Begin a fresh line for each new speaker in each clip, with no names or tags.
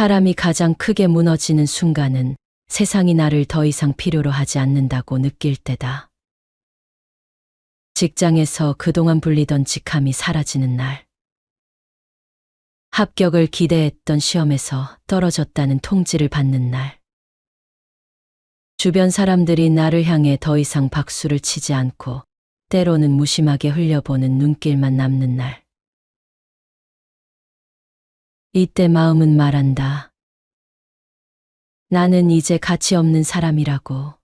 사람이 가장 크게 무너지는 순간은 세상이 나를 더 이상 필요로 하지 않는다고 느낄 때다. 직장에서 그동안 불리던 직함이 사라지는 날. 합격을 기대했던 시험에서 떨어졌다는 통지를 받는 날. 주변 사람들이 나를 향해 더 이상 박수를 치지 않고 때로는 무심하게 흘려보는 눈길만 남는 날. 이때 마음은 말한다. 나는 이제 가치 없는 사람이라고.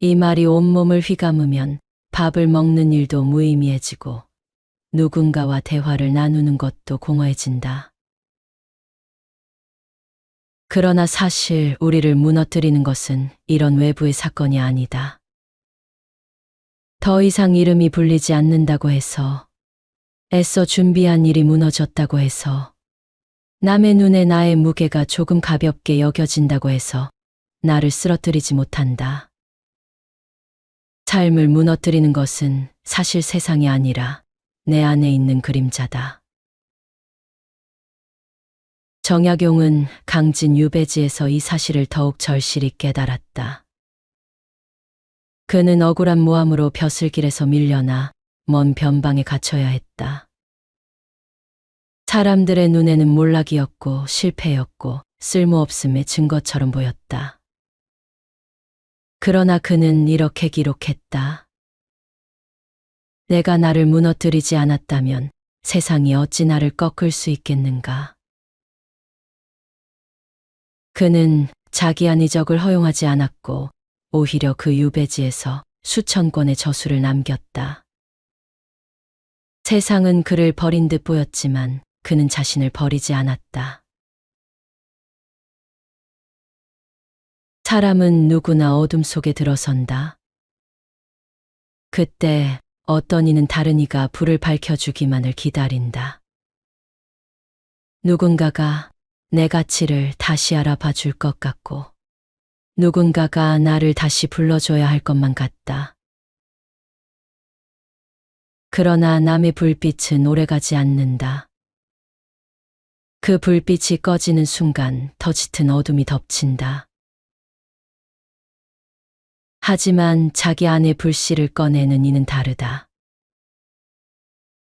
이 말이 온몸을 휘감으면 밥을 먹는 일도 무의미해지고 누군가와 대화를 나누는 것도 공허해진다. 그러나 사실 우리를 무너뜨리는 것은 이런 외부의 사건이 아니다. 더 이상 이름이 불리지 않는다고 해서, 애써 준비한 일이 무너졌다고 해서, 남의 눈에 나의 무게가 조금 가볍게 여겨진다고 해서 나를 쓰러뜨리지 못한다. 삶을 무너뜨리는 것은 사실 세상이 아니라 내 안에 있는 그림자다. 정약용은 강진 유배지에서 이 사실을 더욱 절실히 깨달았다. 그는 억울한 모함으로 벼슬길에서 밀려나 먼 변방에 갇혀야 했다. 사람들의 눈에는 몰락이었고 실패였고 쓸모없음의 증거처럼 보였다. 그러나 그는 이렇게 기록했다. 내가 나를 무너뜨리지 않았다면 세상이 어찌 나를 꺾을 수 있겠는가. 그는 자기 안위적을 허용하지 않았고 오히려 그 유배지에서 수천 권의 저수를 남겼다. 세상은 그를 버린 듯 보였지만 그는 자신을 버리지 않았다. 사람은 누구나 어둠 속에 들어선다. 그때 어떤 이는 다른 이가 불을 밝혀주기만을 기다린다. 누군가가 내 가치를 다시 알아봐 줄 것 같고 누군가가 나를 다시 불러줘야 할 것만 같다. 그러나 남의 불빛은 오래가지 않는다. 그 불빛이 꺼지는 순간 더 짙은 어둠이 덮친다. 하지만 자기 안의 불씨를 꺼내는 이는 다르다.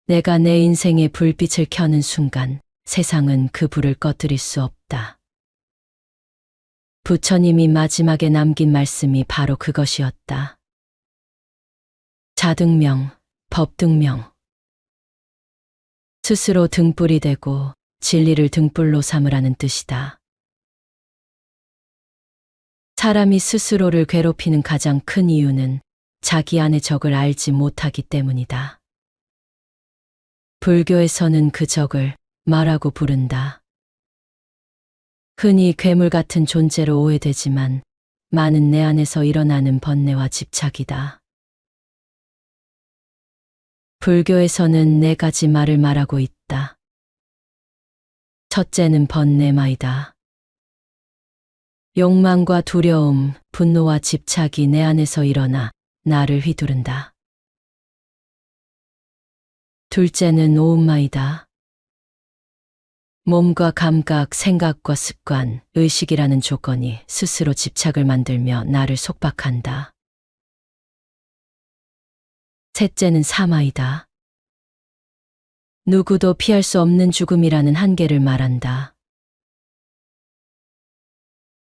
내가 내 인생의 불빛을 켜는 순간 세상은 그 불을 꺼뜨릴 수 없다. 부처님이 마지막에 남긴 말씀이 바로 그것이었다. 자등명, 법등명. 스스로 등불이 되고 진리를 등불로 삼으라는 뜻이다. 사람이 스스로를 괴롭히는 가장 큰 이유는 자기 안의 적을 알지 못하기 때문이다. 불교에서는 그 적을 마라고 부른다. 흔히 괴물 같은 존재로 오해되지만 많은 내 안에서 일어나는 번뇌와 집착이다. 불교에서는 4가지 말을 말하고 있다. 첫째는 번뇌마이다. 욕망과 두려움, 분노와 집착이 내 안에서 일어나 나를 휘두른다. 둘째는 오음마이다. 몸과 감각, 생각과 습관, 의식이라는 조건이 스스로 집착을 만들며 나를 속박한다. 셋째는 사마이다. 누구도 피할 수 없는 죽음이라는 한계를 말한다.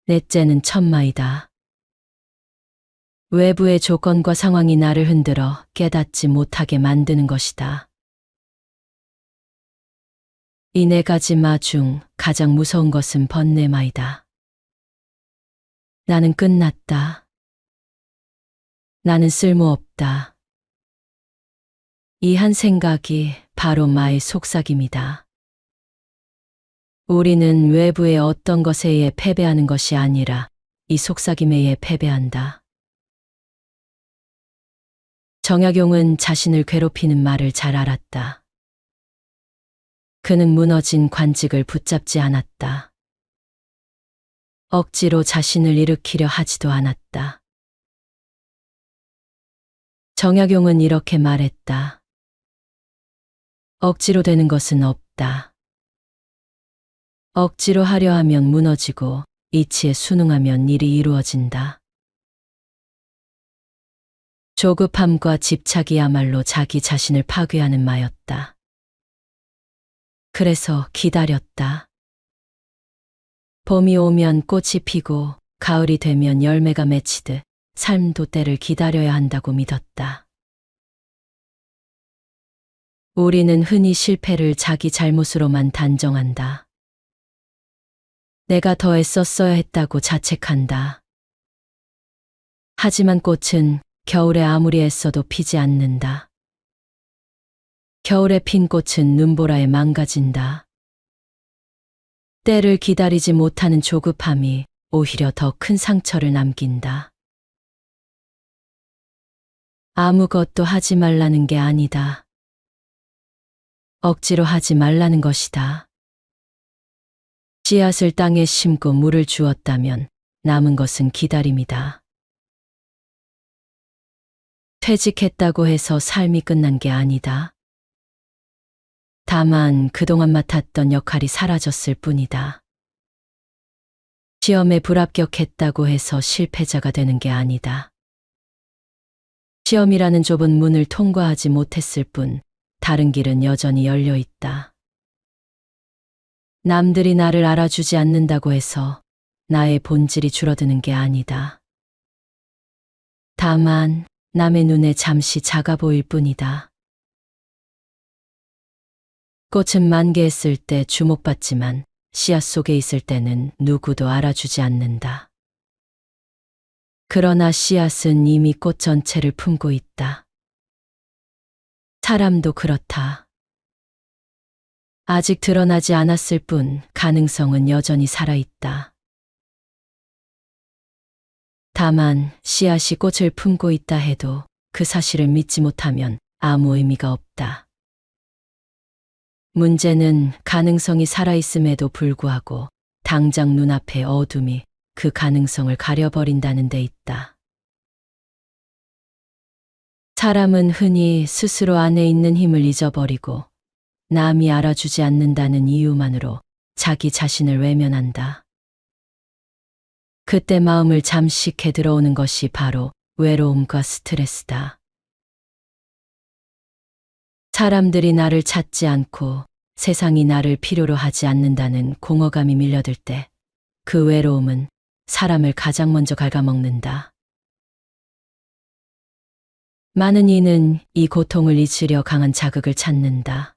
넷째는 천마이다. 외부의 조건과 상황이 나를 흔들어 깨닫지 못하게 만드는 것이다. 이 4가지 마 중 가장 무서운 것은 번뇌마이다. 나는 끝났다. 나는 쓸모없다. 이 한 생각이 바로 마의 속삭임이다. 우리는 외부의 어떤 것에 의해 패배하는 것이 아니라 이 속삭임에 의해 패배한다. 정약용은 자신을 괴롭히는 말을 잘 알았다. 그는 무너진 관직을 붙잡지 않았다. 억지로 자신을 일으키려 하지도 않았다. 정약용은 이렇게 말했다. 억지로 되는 것은 없다. 억지로 하려 하면 무너지고 이치에 순응하면 일이 이루어진다. 조급함과 집착이야말로 자기 자신을 파괴하는 마였다. 그래서 기다렸다. 봄이 오면 꽃이 피고 가을이 되면 열매가 맺히듯 삶도 때를 기다려야 한다고 믿었다. 우리는 흔히 실패를 자기 잘못으로만 단정한다. 내가 더 애썼어야 했다고 자책한다. 하지만 꽃은 겨울에 아무리 애써도 피지 않는다. 겨울에 핀 꽃은 눈보라에 망가진다. 때를 기다리지 못하는 조급함이 오히려 더 큰 상처를 남긴다. 아무것도 하지 말라는 게 아니다. 억지로 하지 말라는 것이다. 씨앗을 땅에 심고 물을 주었다면 남은 것은 기다림이다. 퇴직했다고 해서 삶이 끝난 게 아니다. 다만 그동안 맡았던 역할이 사라졌을 뿐이다. 시험에 불합격했다고 해서 실패자가 되는 게 아니다. 시험이라는 좁은 문을 통과하지 못했을 뿐 다른 길은 여전히 열려 있다. 남들이 나를 알아주지 않는다고 해서 나의 본질이 줄어드는 게 아니다. 다만 남의 눈에 잠시 작아 보일 뿐이다. 꽃은 만개했을 때 주목받지만 씨앗 속에 있을 때는 누구도 알아주지 않는다. 그러나 씨앗은 이미 꽃 전체를 품고 있다. 사람도 그렇다. 아직 드러나지 않았을 뿐 가능성은 여전히 살아있다. 다만 씨앗이 꽃을 품고 있다 해도 그 사실을 믿지 못하면 아무 의미가 없다. 문제는 가능성이 살아있음에도 불구하고 당장 눈앞의 어둠이 그 가능성을 가려버린다는 데 있다. 사람은 흔히 스스로 안에 있는 힘을 잊어버리고 남이 알아주지 않는다는 이유만으로 자기 자신을 외면한다. 그때 마음을 잠시 캐 들어오는 것이 바로 외로움과 스트레스다. 사람들이 나를 찾지 않고 세상이 나를 필요로 하지 않는다는 공허감이 밀려들 때 그 외로움은 사람을 가장 먼저 갉아먹는다. 많은 이는 이 고통을 잊으려 강한 자극을 찾는다.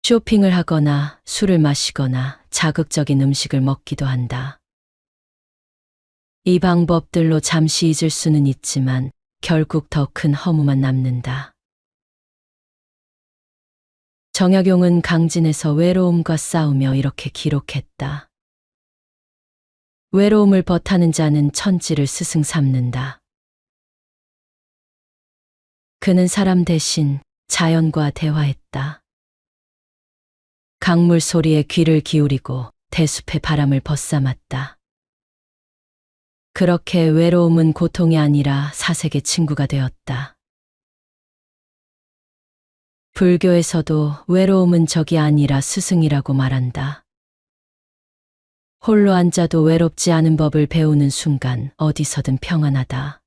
쇼핑을 하거나 술을 마시거나 자극적인 음식을 먹기도 한다. 이 방법들로 잠시 잊을 수는 있지만 결국 더 큰 허무만 남는다. 정약용은 강진에서 외로움과 싸우며 이렇게 기록했다. 외로움을 벗하는 자는 천지를 스승 삼는다. 그는 사람 대신 자연과 대화했다. 강물 소리에 귀를 기울이고 대숲의 바람을 벗삼았다. 그렇게 외로움은 고통이 아니라 사색의 친구가 되었다. 불교에서도 외로움은 적이 아니라 스승이라고 말한다. 홀로 앉아도 외롭지 않은 법을 배우는 순간 어디서든 평안하다.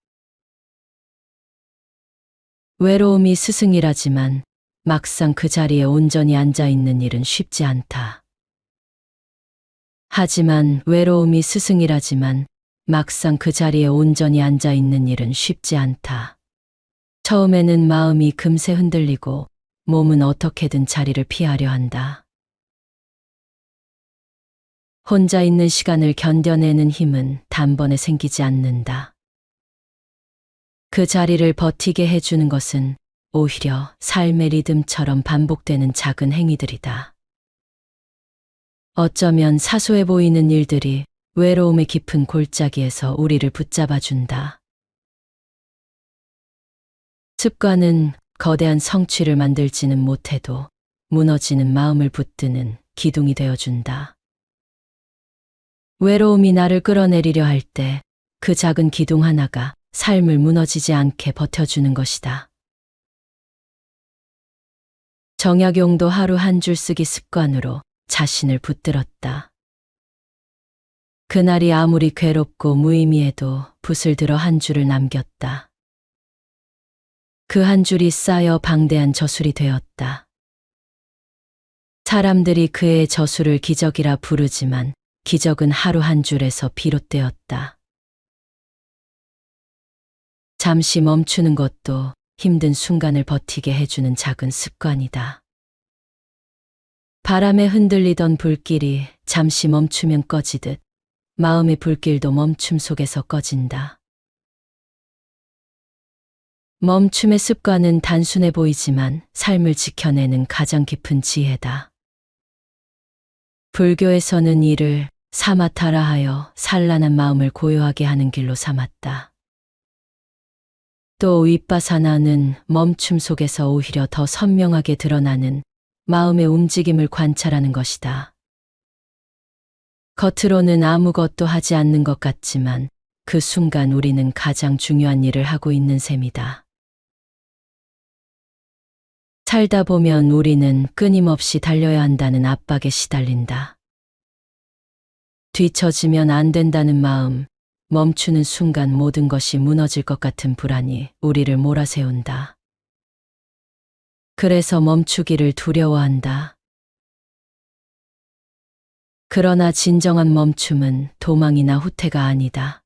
외로움이 스승이라지만 막상 그 자리에 온전히 앉아 있는 일은 쉽지 않다. 하지만 외로움이 스승이라지만 막상 그 자리에 온전히 앉아 있는 일은 쉽지 않다. 처음에는 마음이 금세 흔들리고 몸은 어떻게든 자리를 피하려 한다. 혼자 있는 시간을 견뎌내는 힘은 단번에 생기지 않는다. 그 자리를 버티게 해주는 것은 오히려 삶의 리듬처럼 반복되는 작은 행위들이다. 어쩌면 사소해 보이는 일들이 외로움의 깊은 골짜기에서 우리를 붙잡아준다. 습관은 거대한 성취를 만들지는 못해도 무너지는 마음을 붙드는 기둥이 되어준다. 외로움이 나를 끌어내리려 할 때 그 작은 기둥 하나가 삶을 무너지지 않게 버텨주는 것이다. 정약용도 하루 한 줄 쓰기 습관으로 자신을 붙들었다. 그날이 아무리 괴롭고 무의미해도 붓을 들어 한 줄을 남겼다. 그 한 줄이 쌓여 방대한 저술이 되었다. 사람들이 그의 저술을 기적이라 부르지만 기적은 하루 한 줄에서 비롯되었다. 잠시 멈추는 것도 힘든 순간을 버티게 해주는 작은 습관이다. 바람에 흔들리던 불길이 잠시 멈추면 꺼지듯 마음의 불길도 멈춤 속에서 꺼진다. 멈춤의 습관은 단순해 보이지만 삶을 지켜내는 가장 깊은 지혜다. 불교에서는 이를 사마타라 하여 산란한 마음을 고요하게 하는 길로 삼았다. 또 윗바사나는 멈춤 속에서 오히려 더 선명하게 드러나는 마음의 움직임을 관찰하는 것이다. 겉으로는 아무것도 하지 않는 것 같지만 그 순간 우리는 가장 중요한 일을 하고 있는 셈이다. 살다 보면 우리는 끊임없이 달려야 한다는 압박에 시달린다. 뒤처지면 안 된다는 마음, 멈추는 순간 모든 것이 무너질 것 같은 불안이 우리를 몰아세운다. 그래서 멈추기를 두려워한다. 그러나 진정한 멈춤은 도망이나 후퇴가 아니다.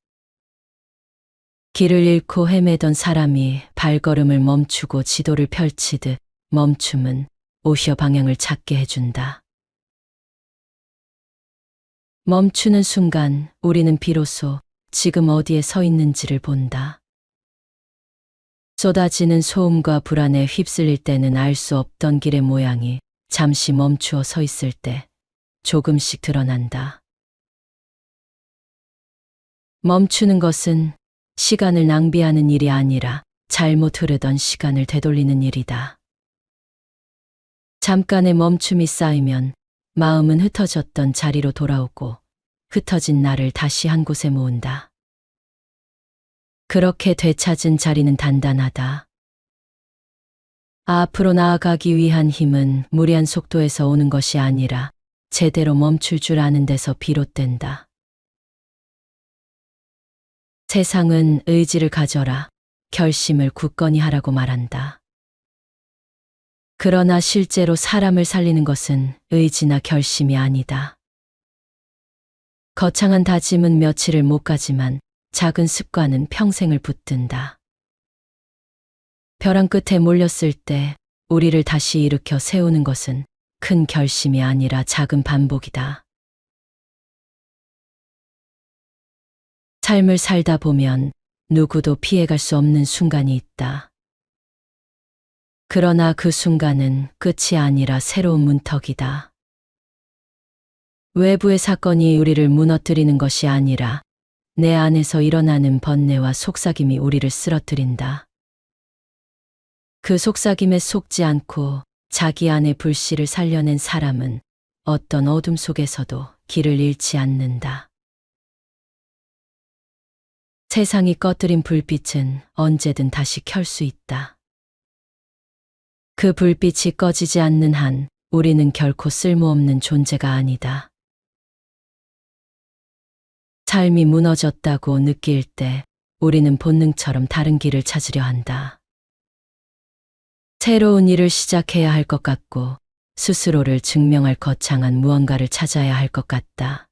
길을 잃고 헤매던 사람이 발걸음을 멈추고 지도를 펼치듯 멈춤은 오히려 방향을 찾게 해준다. 멈추는 순간 우리는 비로소 지금 어디에 서 있는지를 본다. 쏟아지는 소음과 불안에 휩쓸릴 때는 알 수 없던 길의 모양이 잠시 멈추어 서 있을 때 조금씩 드러난다. 멈추는 것은 시간을 낭비하는 일이 아니라 잘못 흐르던 시간을 되돌리는 일이다. 잠깐의 멈춤이 쌓이면 마음은 흩어졌던 자리로 돌아오고 흩어진 나를 다시 한 곳에 모은다. 그렇게 되찾은 자리는 단단하다. 앞으로 나아가기 위한 힘은 무리한 속도에서 오는 것이 아니라 제대로 멈출 줄 아는 데서 비롯된다. 세상은 의지를 가져라, 결심을 굳건히 하라고 말한다. 그러나 실제로 사람을 살리는 것은 의지나 결심이 아니다. 거창한 다짐은 며칠을 못 가지만 작은 습관은 평생을 붙든다. 벼랑 끝에 몰렸을 때 우리를 다시 일으켜 세우는 것은 큰 결심이 아니라 작은 반복이다. 삶을 살다 보면 누구도 피해갈 수 없는 순간이 있다. 그러나 그 순간은 끝이 아니라 새로운 문턱이다. 외부의 사건이 우리를 무너뜨리는 것이 아니라 내 안에서 일어나는 번뇌와 속삭임이 우리를 쓰러뜨린다. 그 속삭임에 속지 않고 자기 안의 불씨를 살려낸 사람은 어떤 어둠 속에서도 길을 잃지 않는다. 세상이 꺼뜨린 불빛은 언제든 다시 켤 수 있다. 그 불빛이 꺼지지 않는 한 우리는 결코 쓸모없는 존재가 아니다. 삶이 무너졌다고 느낄 때 우리는 본능처럼 다른 길을 찾으려 한다. 새로운 일을 시작해야 할 것 같고 스스로를 증명할 거창한 무언가를 찾아야 할 것 같다.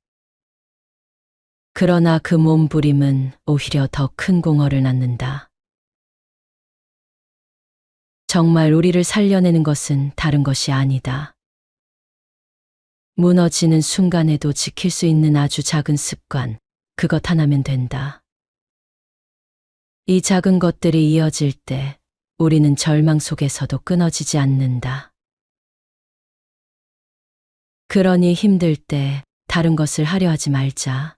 그러나 그 몸부림은 오히려 더 큰 공허를 낳는다. 정말 우리를 살려내는 것은 다른 것이 아니다. 무너지는 순간에도 지킬 수 있는 아주 작은 습관, 그것 하나면 된다. 이 작은 것들이 이어질 때 우리는 절망 속에서도 끊어지지 않는다. 그러니 힘들 때 다른 것을 하려 하지 말자.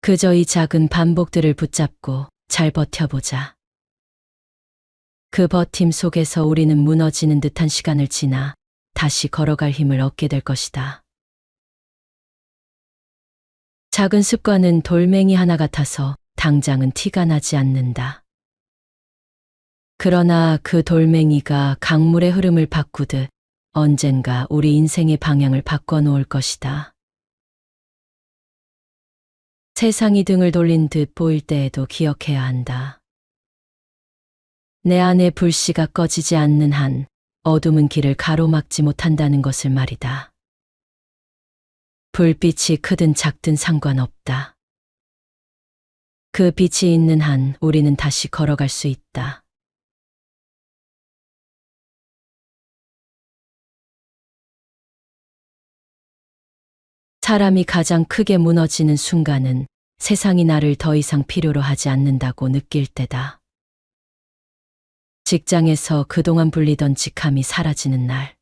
그저 이 작은 반복들을 붙잡고 잘 버텨보자. 그 버팀 속에서 우리는 무너지는 듯한 시간을 지나 다시 걸어갈 힘을 얻게 될 것이다. 작은 습관은 돌멩이 하나 같아서 당장은 티가 나지 않는다. 그러나 그 돌멩이가 강물의 흐름을 바꾸듯 언젠가 우리 인생의 방향을 바꿔놓을 것이다. 세상이 등을 돌린 듯 보일 때에도 기억해야 한다. 내 안의 불씨가 꺼지지 않는 한 어둠은 길을 가로막지 못한다는 것을 말이다. 불빛이 크든 작든 상관없다. 그 빛이 있는 한 우리는 다시 걸어갈 수 있다. 사람이 가장 크게 무너지는 순간은 세상이 나를 더 이상 필요로 하지 않는다고 느낄 때다. 직장에서 그동안 불리던 직함이 사라지는 날.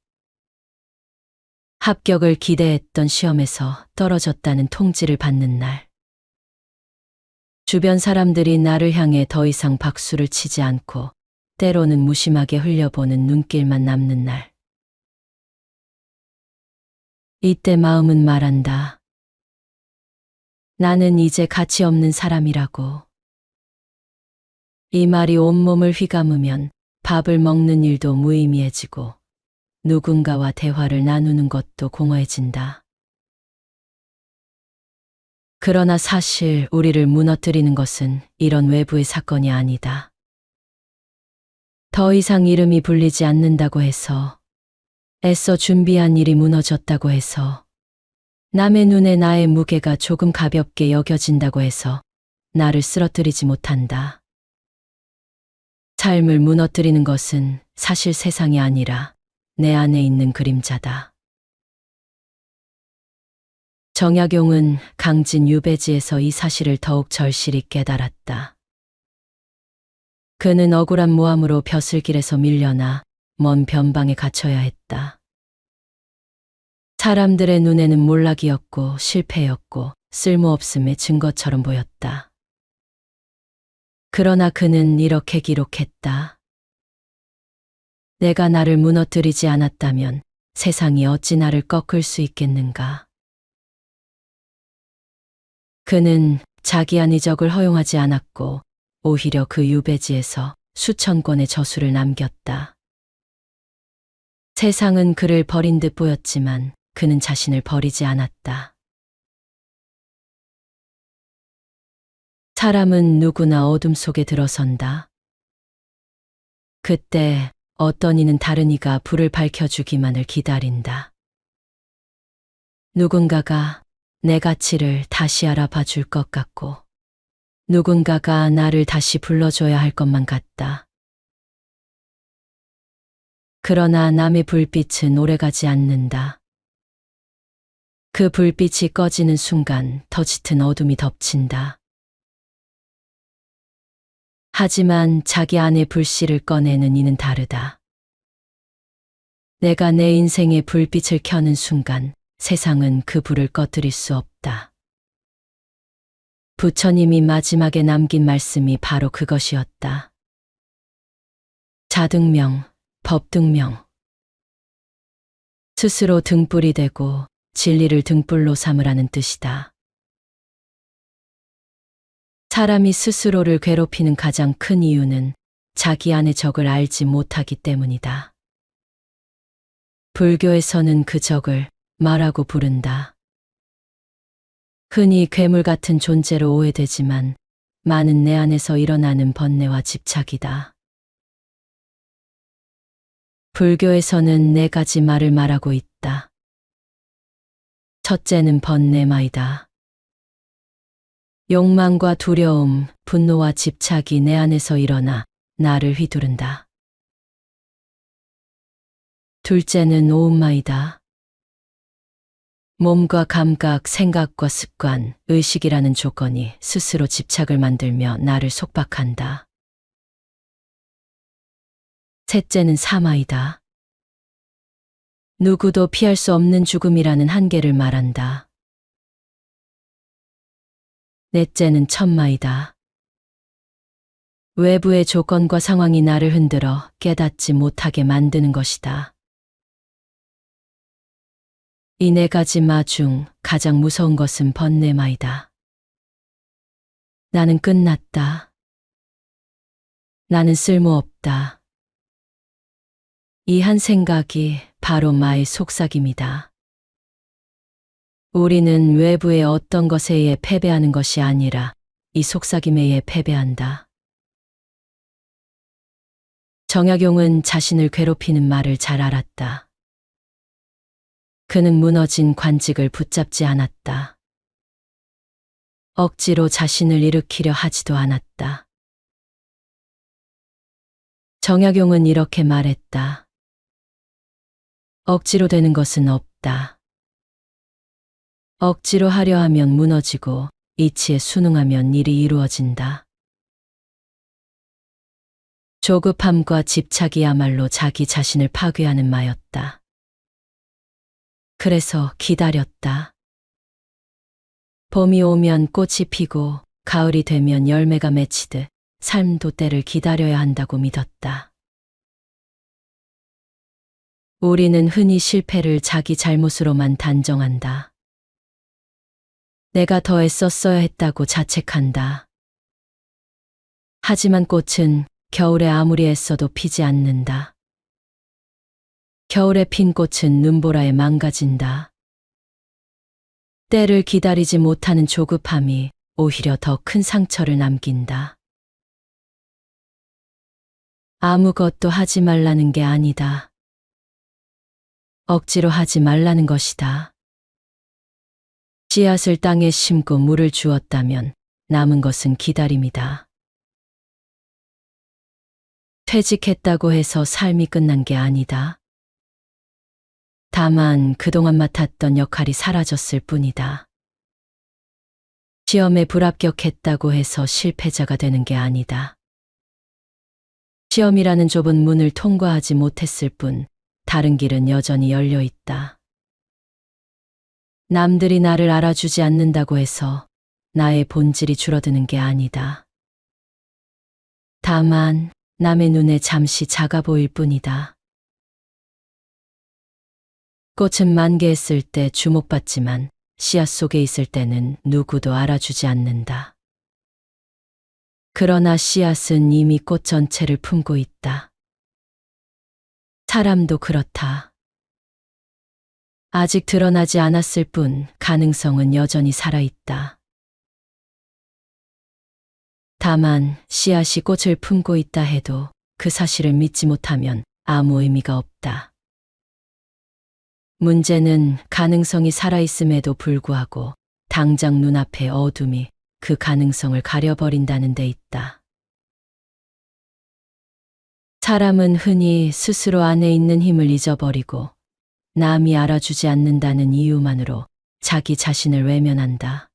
합격을 기대했던 시험에서 떨어졌다는 통지를 받는 날. 주변 사람들이 나를 향해 더 이상 박수를 치지 않고 때로는 무심하게 흘려보는 눈길만 남는 날. 이때 마음은 말한다. 나는 이제 가치 없는 사람이라고. 이 말이 온몸을 휘감으면 밥을 먹는 일도 무의미해지고 누군가와 대화를 나누는 것도 공허해진다. 그러나 사실 우리를 무너뜨리는 것은 이런 외부의 사건이 아니다. 더 이상 이름이 불리지 않는다고 해서, 애써 준비한 일이 무너졌다고 해서, 남의 눈에 나의 무게가 조금 가볍게 여겨진다고 해서 나를 쓰러뜨리지 못한다. 삶을 무너뜨리는 것은 사실 세상이 아니라 내 안에 있는 그림자다. 정약용은 강진 유배지에서 이 사실을 더욱 절실히 깨달았다. 그는 억울한 모함으로 벼슬길에서 밀려나 먼 변방에 갇혀야 했다. 사람들의 눈에는 몰락이었고 실패였고 쓸모없음의 증거처럼 보였다. 그러나 그는 이렇게 기록했다. 내가 나를 무너뜨리지 않았다면 세상이 어찌 나를 꺾을 수 있겠는가. 그는 자기 안의적을 허용하지 않았고 오히려 그 유배지에서 수천 권의 저수를 남겼다. 세상은 그를 버린 듯 보였지만 그는 자신을 버리지 않았다. 사람은 누구나 어둠 속에 들어선다. 그때 어떤 이는 다른 이가 불을 밝혀주기만을 기다린다. 누군가가 내 가치를 다시 알아봐 줄 것 같고, 누군가가 나를 다시 불러줘야 할 것만 같다. 그러나 남의 불빛은 오래가지 않는다. 그 불빛이 꺼지는 순간 더 짙은 어둠이 덮친다. 하지만 자기 안의 불씨를 꺼내는 이는 다르다. 내가 내 인생의 불빛을 켜는 순간 세상은 그 불을 꺼뜨릴 수 없다. 부처님이 마지막에 남긴 말씀이 바로 그것이었다. 자등명, 법등명. 스스로 등불이 되고 진리를 등불로 삼으라는 뜻이다. 사람이 스스로를 괴롭히는 가장 큰 이유는 자기 안의 적을 알지 못하기 때문이다. 불교에서는 그 적을 마라고 부른다. 흔히 괴물 같은 존재로 오해되지만 많은 내 안에서 일어나는 번뇌와 집착이다. 불교에서는 네 가지 말을 말하고 있다. 첫째는 번뇌마이다. 욕망과 두려움, 분노와 집착이 내 안에서 일어나 나를 휘두른다. 둘째는 오음마이다. 몸과 감각, 생각과 습관, 의식이라는 조건이 스스로 집착을 만들며 나를 속박한다. 셋째는 사마이다. 누구도 피할 수 없는 죽음이라는 한계를 말한다. 넷째는 천마이다. 외부의 조건과 상황이 나를 흔들어 깨닫지 못하게 만드는 것이다. 이 네 가지 마 중 가장 무서운 것은 번뇌마이다. 나는 끝났다. 나는 쓸모없다. 이 한 생각이 바로 마의 속삭임이다. 우리는 외부의 어떤 것에 의해 패배하는 것이 아니라 이 속삭임에 의해 패배한다. 정약용은 자신을 괴롭히는 말을 잘 알았다. 그는 무너진 관직을 붙잡지 않았다. 억지로 자신을 일으키려 하지도 않았다. 정약용은 이렇게 말했다. 억지로 되는 것은 없다. 억지로 하려 하면 무너지고 이치에 순응하면 일이 이루어진다. 조급함과 집착이야말로 자기 자신을 파괴하는 마였다. 그래서 기다렸다. 봄이 오면 꽃이 피고 가을이 되면 열매가 맺히듯 삶도 때를 기다려야 한다고 믿었다. 우리는 흔히 실패를 자기 잘못으로만 단정한다. 내가 더 애썼어야 했다고 자책한다. 하지만 꽃은 겨울에 아무리 애써도 피지 않는다. 겨울에 핀 꽃은 눈보라에 망가진다. 때를 기다리지 못하는 조급함이 오히려 더 큰 상처를 남긴다. 아무것도 하지 말라는 게 아니다. 억지로 하지 말라는 것이다. 씨앗을 땅에 심고 물을 주었다면 남은 것은 기다림이다. 퇴직했다고 해서 삶이 끝난 게 아니다. 다만 그동안 맡았던 역할이 사라졌을 뿐이다. 시험에 불합격했다고 해서 실패자가 되는 게 아니다. 시험이라는 좁은 문을 통과하지 못했을 뿐 다른 길은 여전히 열려 있다. 남들이 나를 알아주지 않는다고 해서 나의 본질이 줄어드는 게 아니다. 다만 남의 눈에 잠시 작아 보일 뿐이다. 꽃은 만개했을 때 주목받지만 씨앗 속에 있을 때는 누구도 알아주지 않는다. 그러나 씨앗은 이미 꽃 전체를 품고 있다. 사람도 그렇다. 아직 드러나지 않았을 뿐 가능성은 여전히 살아있다. 다만 씨앗이 꽃을 품고 있다 해도 그 사실을 믿지 못하면 아무 의미가 없다. 문제는 가능성이 살아있음에도 불구하고 당장 눈앞의 어둠이 그 가능성을 가려버린다는 데 있다. 사람은 흔히 스스로 안에 있는 힘을 잊어버리고 남이 알아주지 않는다는 이유만으로 자기 자신을 외면한다.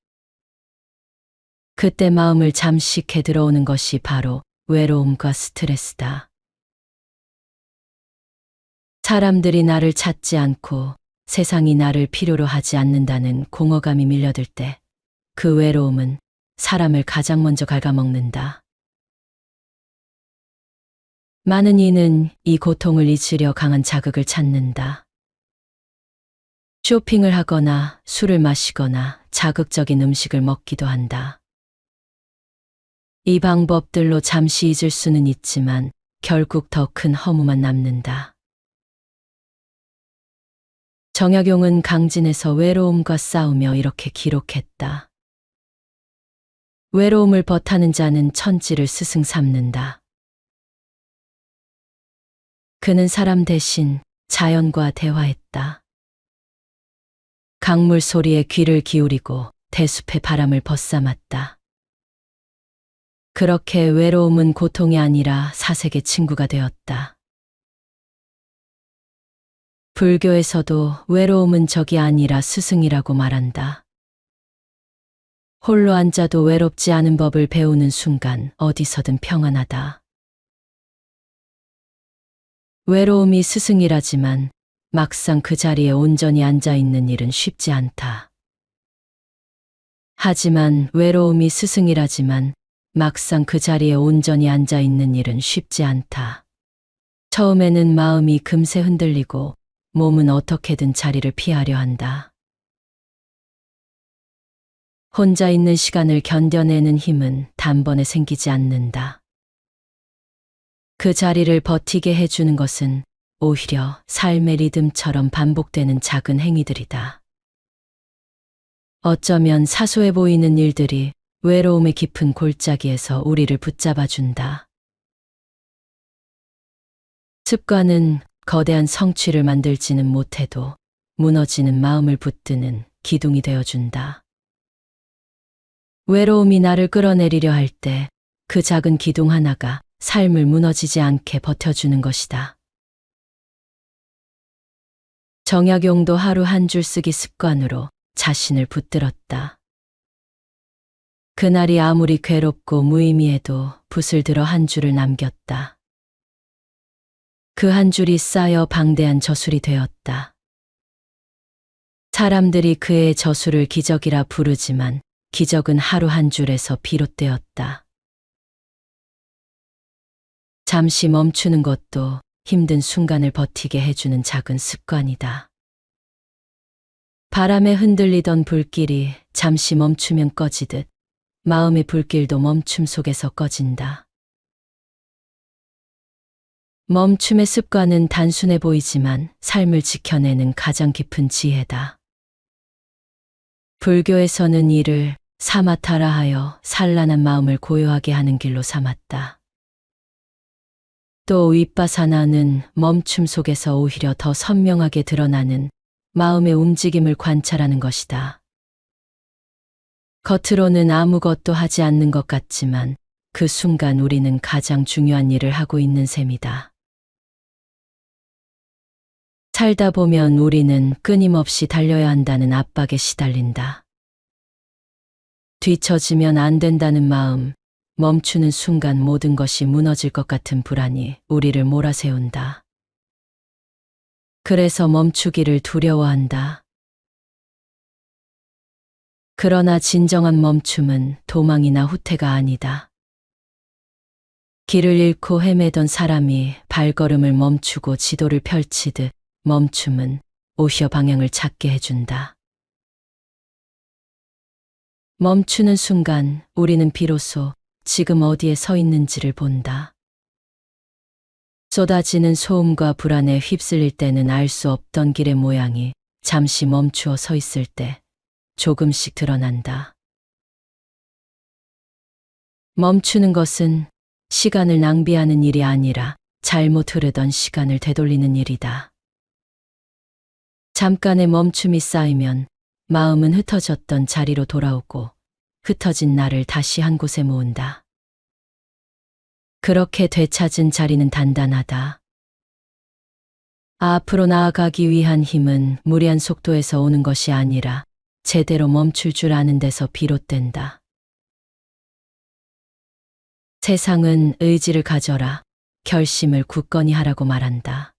그때 마음을 잠식해 들어오는 것이 바로 외로움과 스트레스다. 사람들이 나를 찾지 않고 세상이 나를 필요로 하지 않는다는 공허감이 밀려들 때 그 외로움은 사람을 가장 먼저 갉아먹는다. 많은 이는 이 고통을 잊으려 강한 자극을 찾는다. 쇼핑을 하거나 술을 마시거나 자극적인 음식을 먹기도 한다. 이 방법들로 잠시 잊을 수는 있지만 결국 더 큰 허무만 남는다. 정약용은 강진에서 외로움과 싸우며 이렇게 기록했다. 외로움을 벗하는 자는 천지를 스승 삼는다. 그는 사람 대신 자연과 대화했다. 강물 소리에 귀를 기울이고 대숲의 바람을 벗삼았다. 그렇게 외로움은 고통이 아니라 사색의 친구가 되었다. 불교에서도 외로움은 적이 아니라 스승이라고 말한다. 홀로 앉아도 외롭지 않은 법을 배우는 순간 어디서든 평안하다. 외로움이 스승이라지만 막상 그 자리에 온전히 앉아 있는 일은 쉽지 않다. 하지만 외로움이 스승이라지만 막상 그 자리에 온전히 앉아 있는 일은 쉽지 않다. 처음에는 마음이 금세 흔들리고 몸은 어떻게든 자리를 피하려 한다. 혼자 있는 시간을 견뎌내는 힘은 단번에 생기지 않는다. 그 자리를 버티게 해주는 것은 오히려 삶의 리듬처럼 반복되는 작은 행위들이다. 어쩌면 사소해 보이는 일들이 외로움의 깊은 골짜기에서 우리를 붙잡아준다. 습관은 거대한 성취를 만들지는 못해도 무너지는 마음을 붙드는 기둥이 되어준다. 외로움이 나를 끌어내리려 할 때 그 작은 기둥 하나가 삶을 무너지지 않게 버텨주는 것이다. 정약용도 하루 한 줄 쓰기 습관으로 자신을 붙들었다. 그날이 아무리 괴롭고 무의미해도 붓을 들어 한 줄을 남겼다. 그 한 줄이 쌓여 방대한 저술이 되었다. 사람들이 그의 저술을 기적이라 부르지만 기적은 하루 한 줄에서 비롯되었다. 잠시 멈추는 것도 힘든 순간을 버티게 해주는 작은 습관이다. 바람에 흔들리던 불길이 잠시 멈추면 꺼지듯 마음의 불길도 멈춤 속에서 꺼진다. 멈춤의 습관은 단순해 보이지만 삶을 지켜내는 가장 깊은 지혜다. 불교에서는 이를 사마타라 하여 산란한 마음을 고요하게 하는 길로 삼았다. 또 윗바사나는 멈춤 속에서 오히려 더 선명하게 드러나는 마음의 움직임을 관찰하는 것이다. 겉으로는 아무것도 하지 않는 것 같지만 그 순간 우리는 가장 중요한 일을 하고 있는 셈이다. 살다 보면 우리는 끊임없이 달려야 한다는 압박에 시달린다. 뒤처지면 안 된다는 마음, 멈추는 순간 모든 것이 무너질 것 같은 불안이 우리를 몰아세운다. 그래서 멈추기를 두려워한다. 그러나 진정한 멈춤은 도망이나 후퇴가 아니다. 길을 잃고 헤매던 사람이 발걸음을 멈추고 지도를 펼치듯 멈춤은 오히려 방향을 찾게 해준다. 멈추는 순간 우리는 비로소 지금 어디에 서 있는지를 본다. 쏟아지는 소음과 불안에 휩쓸릴 때는 알 수 없던 길의 모양이 잠시 멈추어 서 있을 때 조금씩 드러난다. 멈추는 것은 시간을 낭비하는 일이 아니라 잘못 흐르던 시간을 되돌리는 일이다. 잠깐의 멈춤이 쌓이면 마음은 흩어졌던 자리로 돌아오고 흩어진 나를 다시 한 곳에 모은다. 그렇게 되찾은 자리는 단단하다. 앞으로 나아가기 위한 힘은 무리한 속도에서 오는 것이 아니라 제대로 멈출 줄 아는 데서 비롯된다. 세상은 의지를 가져라, 결심을 굳건히 하라고 말한다.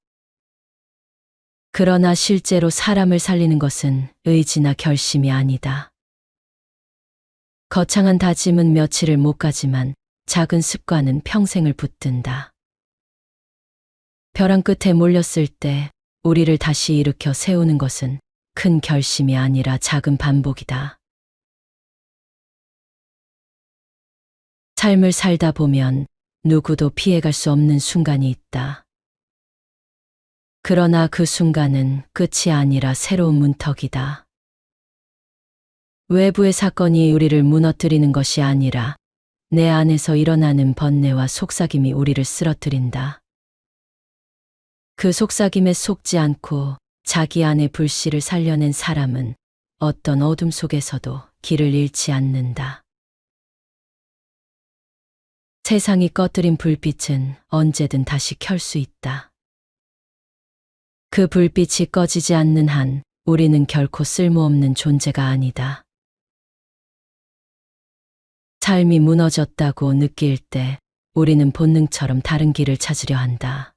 그러나 실제로 사람을 살리는 것은 의지나 결심이 아니다. 거창한 다짐은 며칠을 못 가지만 작은 습관은 평생을 붙든다. 벼랑 끝에 몰렸을 때 우리를 다시 일으켜 세우는 것은 큰 결심이 아니라 작은 반복이다. 삶을 살다 보면 누구도 피해갈 수 없는 순간이 있다. 그러나 그 순간은 끝이 아니라 새로운 문턱이다. 외부의 사건이 우리를 무너뜨리는 것이 아니라 내 안에서 일어나는 번뇌와 속삭임이 우리를 쓰러뜨린다. 그 속삭임에 속지 않고 자기 안의 불씨를 살려낸 사람은 어떤 어둠 속에서도 길을 잃지 않는다. 세상이 꺼뜨린 불빛은 언제든 다시 켤 수 있다. 그 불빛이 꺼지지 않는 한 우리는 결코 쓸모없는 존재가 아니다. 삶이 무너졌다고 느낄 때 우리는 본능처럼 다른 길을 찾으려 한다.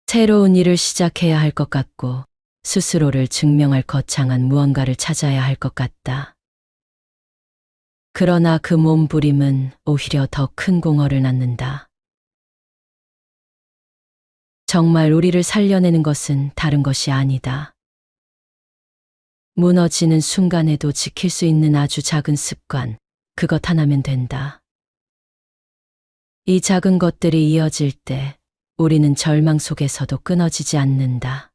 새로운 일을 시작해야 할 것 같고 스스로를 증명할 거창한 무언가를 찾아야 할 것 같다. 그러나 그 몸부림은 오히려 더 큰 공허를 낳는다. 정말 우리를 살려내는 것은 다른 것이 아니다. 무너지는 순간에도 지킬 수 있는 아주 작은 습관, 그것 하나면 된다. 이 작은 것들이 이어질 때 우리는 절망 속에서도 끊어지지 않는다.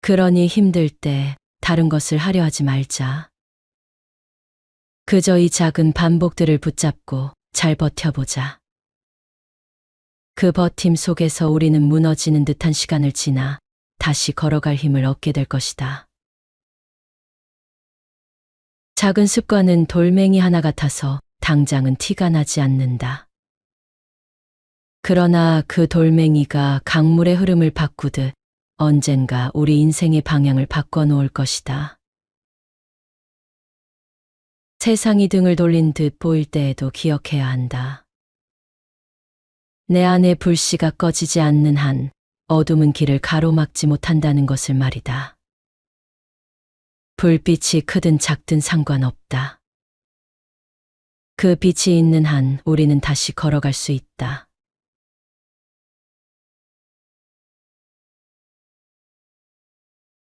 그러니 힘들 때 다른 것을 하려 하지 말자. 그저 이 작은 반복들을 붙잡고 잘 버텨보자. 그 버팀 속에서 우리는 무너지는 듯한 시간을 지나 다시 걸어갈 힘을 얻게 될 것이다. 작은 습관은 돌멩이 하나 같아서 당장은 티가 나지 않는다. 그러나 그 돌멩이가 강물의 흐름을 바꾸듯 언젠가 우리 인생의 방향을 바꿔놓을 것이다. 세상이 등을 돌린 듯 보일 때에도 기억해야 한다. 내 안의 불씨가 꺼지지 않는 한 어둠은 길을 가로막지 못한다는 것을 말이다. 불빛이 크든 작든 상관없다. 그 빛이 있는 한 우리는 다시 걸어갈 수 있다.